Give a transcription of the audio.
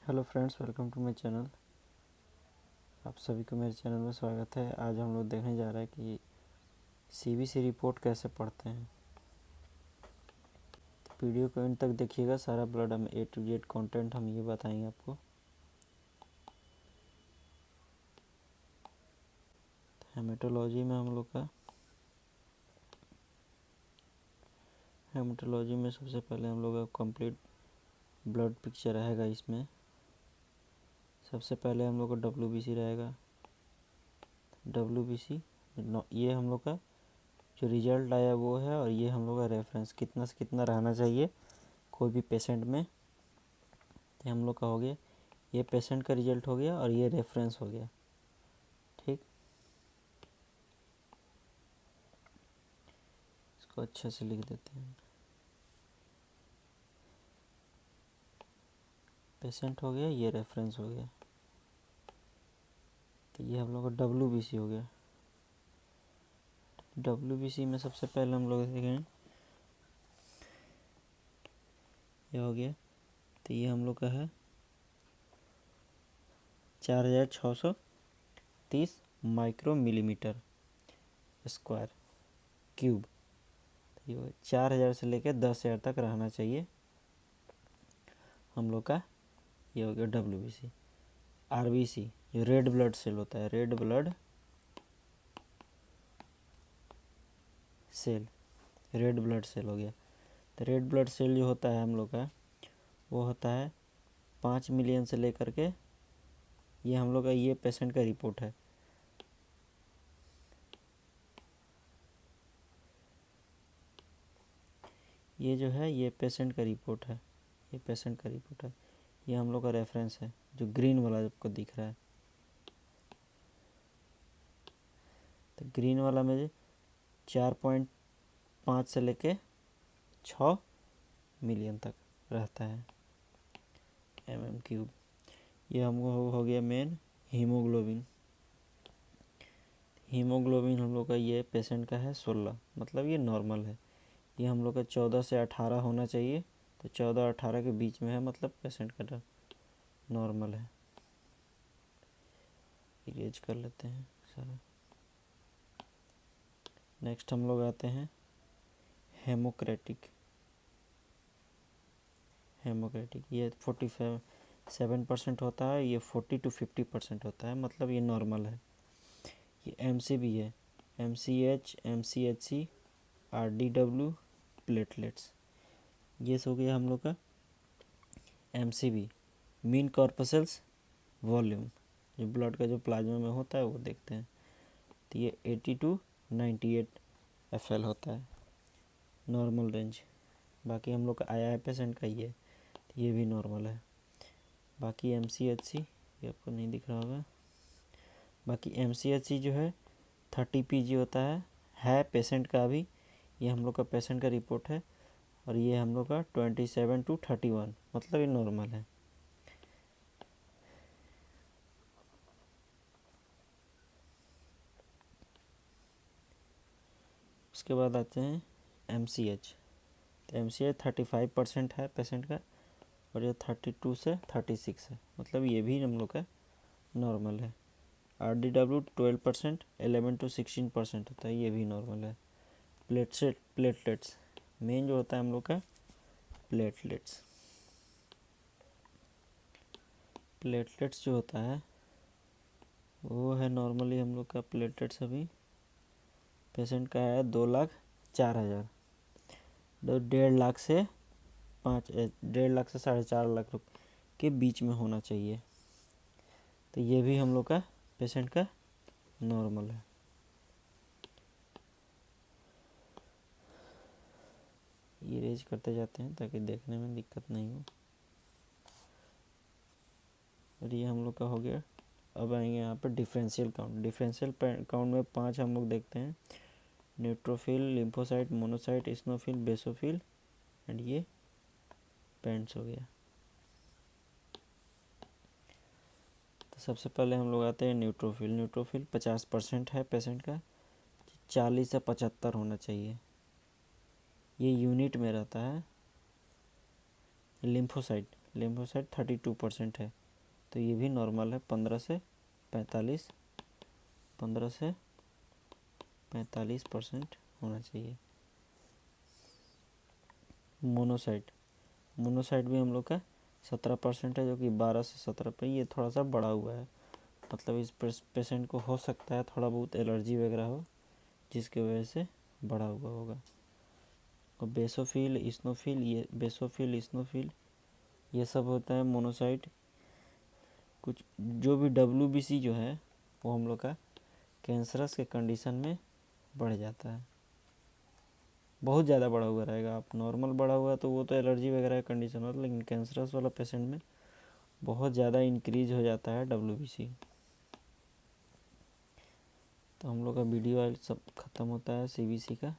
Hello friends, welcome to my channel. आप सभी को मेरे चैनल में स्वागत है। आज हम लोग देखने जा रहे हैं कि सीबीसी रिपोर्ट कैसे पढ़ते हैं। तो वीडियो को एंड तक देखिएगा। सारा ब्लड हम A to Z कंटेंट हम ये बताएंगे आपको। हेमेटोलॉजी में हम लोग का हेमेटोलॉजी में सबसे पहले हम लोग का कंप्लीट ब्लड पिक्चर रहेगा। इसमें सबसे पहले हम लोग का WBC रहेगा। WBC ये हम लोग का जो रिजल्ट आया वो है, और ये हम लोग का रेफरेंस कितना से कितना रहना चाहिए कोई भी पेशेंट में। तो हम लोग का हो गया, ये पेशेंट का रिजल्ट हो गया और ये रेफरेंस हो गया। ठीक, इसको अच्छे से लिख देते हैं। पेशेंट हो गया, ये रेफरेंस हो गया। तो ये हम लोग का WBC हो गया। WBC में सबसे पहले हम लोग देखें, ये हो गया। तो ये हम लोग का है 4630 माइक्रो मिलीमीटर स्क्वायर क्यूब। तो ये 4000 से लेकर 10,000 तक रहना चाहिए हम लोग का। ये हो गया WBC। RBC जो रेड ब्लड सेल होता है, red blood cell, red blood cell हो गया। तो रेड ब्लड सेल जो होता है हम लोग का, वो होता है 5 मिलियन से लेकर के, ये हम लोग का ये पेशेंट का रिपोर्ट है। ये जो है ये पेशेंट का रिपोर्ट है, ये पेशेंट का रिपोर्ट है। ये हम लोग का रेफरेंस है जो ग्रीन वाला आपको दिख रहा है। तो ग्रीन वाला में 4.5 से लेके 6 मिलियन तक रहता है mm3। ये हमको हो गया मेन हीमोग्लोबिन। हीमोग्लोबिन हम लोग का ये पेशेंट का है 16, मतलब ये नॉर्मल है। ये हम लोग का 14 से 18 होना चाहिए। तो 14-18 के बीच में है, मतलब पेशेंट का नॉर्मल है। इरेज कर लेते हैं सारा। नेक्स्ट हम लोग आते हैं हेमोक्रेटिक। ये 47% होता है, ये 40 to 50% होता है, मतलब ये नॉर्मल है। ये MCB है, MCH, MCHC, RDW, प्लेटलेट्स। ये हो गया हम लोग का MCB, मीन कॉर्पसल्स वॉल्यूम, जो ब्लड का जो प्लाज्मा में होता है वो देखते हैं। तो ये 80 to 98 FL होता है, नॉर्मल रेंज। बाकी हम लोग का आया है पेशेंट का ये, तो ये भी नॉर्मल है। बाकी MCHC ये आपको नहीं दिख रहा होगा। बाकी MCHC जो है 30 PG होता है पेशेंट का अभी। ये हम लोग का पेशेंट का रिपोर्ट है, और ये हम लोग का 27 to 31, मतलब ये नॉर्मल है। उसके बाद आते हैं MCH। तो MCH 35% है पेशेंट का, और ये 32 से 36 है, मतलब ये भी हम लोग का नॉर्मल है। RDW 12%, 11 to 16% होता है, ये भी नॉर्मल है। प्लेटलेट्स मेन जो होता है हम लोग का प्लेटलेट्स जो होता है वो है नॉर्मली हम लोग का प्लेटलेट्स अभी पेशेंट का है 2,04,000। 1.5 लाख से 1.5 लाख से 4.5 लाख के बीच में होना चाहिए। तो ये भी हम लोग का पेशेंट का नॉर्मल है। ये रेज करते जाते हैं ताकि देखने में दिक्कत नहीं हो। और ये हम लोग का हो गया। अब आएंगे यहाँ पर डिफरेंशियल काउंट में 5 हम लोग देखते हैं, neutrophil, lymphocyte, monocyte, स्नोफिल, basophil, and ये पेंट्स हो गया। तो सबसे पहले हम लोग आते हैं न्यूट्रोफिल 50% है पेशेंट का, 40 से 75 होना चाहिए। ये यूनिट में रहता है। लिम्फोसाइट 32% है, तो ये भी नॉर्मल है। 15 से 45% होना चाहिए। मोनोसाइट भी हम लोग का 17% है, जो कि 12 से 17 पे ये थोड़ा सा बढ़ा हुआ है। मतलब इस पेशेंट को हो सकता है थोड़ा बहुत एलर्जी वगैरह हो, जिसकी वजह से बढ़ा हुआ होगा। और बेसोफिल इस्नोफिल ये सब होता है मोनोसाइट। कुछ जो भी WBC जो है वो हम लोग का कैंसरस के कंडीशन में बढ़ जाता है, बहुत ज़्यादा बढ़ा हुआ रहेगा। आप नॉर्मल बढ़ा हुआ तो वो तो एलर्जी वगैरह का कंडीशन होता है, लेकिन कैंसरस वाला पेशेंट में बहुत ज़्यादा इंक्रीज हो जाता है WBC। तो हम लोग का वीडियो सब ख़त्म होता है CBC का।